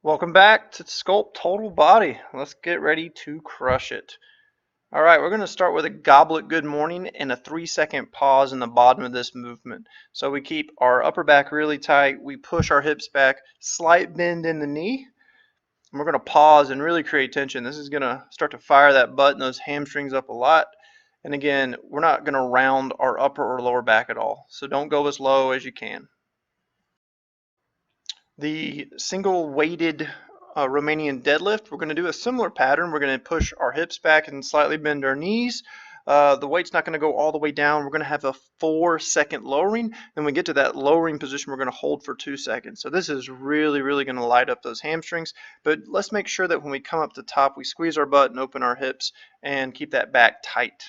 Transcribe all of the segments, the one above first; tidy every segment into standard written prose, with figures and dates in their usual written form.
Welcome back to Sculpt Total Body. Let's get ready to crush it. All right, we're going to start with a goblet good morning and a 3-second pause in the bottom of this movement. So we keep our upper back really tight. We push our hips back, slight bend in the knee. And we're going to pause and really create tension. This is going to start to fire that butt and those hamstrings up a lot. And again, we're not going to round our upper or lower back at all. So don't go as low as you can. The single weighted Romanian deadlift, we're going to do a similar pattern. We're going to push our hips back and slightly bend our knees. The weight's not going to go all the way down. We're going to have a 4-second lowering. Then we get to that lowering position, we're going to hold for 2 seconds. So this is really going to light up those hamstrings. But let's make sure that when we come up to the top, we squeeze our butt and open our hips and keep that back tight.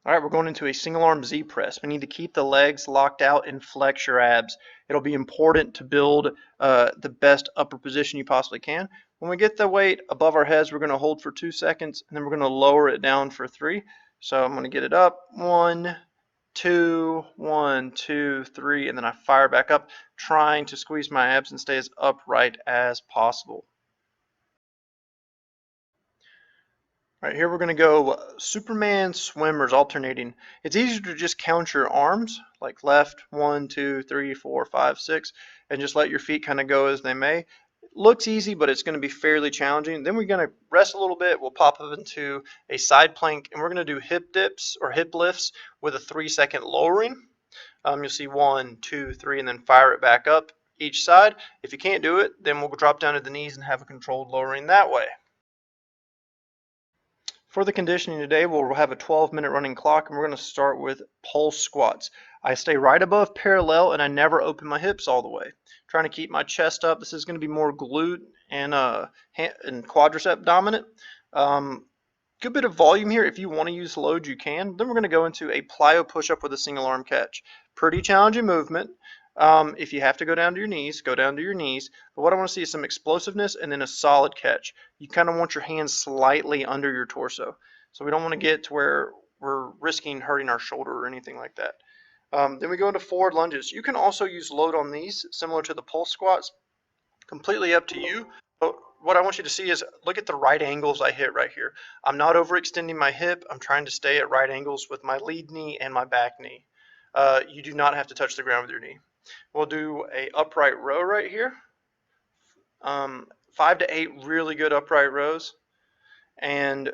All right, we're going into a single arm Z press. We need to keep the legs locked out and flex your abs. It'll be important to build the best upper position you possibly can. When we get the weight above our heads, we're going to hold for 2 seconds, and then we're going to lower it down for 3. So I'm going to get it up, 1, 2, 1, 2, 3, and then I fire back up, trying to squeeze my abs and stay as upright as possible. Right here we're going to go Superman swimmers alternating. It's easier to just count your arms, like left, 1, 2, 3, 4, 5, 6, and just let your feet kind of go as they may. It looks easy, but it's going to be fairly challenging. Then we're going to rest a little bit. We'll pop up into a side plank, and we're going to do hip dips or hip lifts with a 3-second lowering. You'll see 1, 2, 3, and then fire it back up each side. If you can't do it, then we'll drop down to the knees and have a controlled lowering that way. For the conditioning today, we'll have a 12-minute running clock, and we're going to start with pulse squats. I stay right above parallel, and I never open my hips all the way. Trying to keep my chest up. This is going to be more glute and quadricep dominant. Good bit of volume here. If you want to use load, you can. Then we're going to go into a plyo push-up with a single arm catch. Pretty challenging movement. If you have to go down to your knees, go down to your knees. But what I want to see is some explosiveness and then a solid catch. You kind of want your hands slightly under your torso. So we don't want to get to where we're risking hurting our shoulder or anything like that. Then we go into forward lunges. You can also use load on these, similar to the pulse squats. Completely up to you. But what I want you to see is look at the right angles I hit right here. I'm not overextending my hip. I'm trying to stay at right angles with my lead knee and my back knee. You do not have to touch the ground with your knee. We'll do a upright row right here. 5 to 8 really good upright rows. And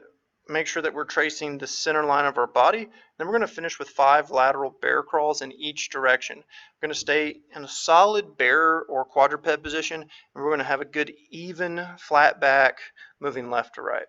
make sure that we're tracing the center line of our body. Then we're going to finish with 5 lateral bear crawls in each direction. We're going to stay in a solid bear or quadruped position, and we're going to have a good even flat back moving left to right.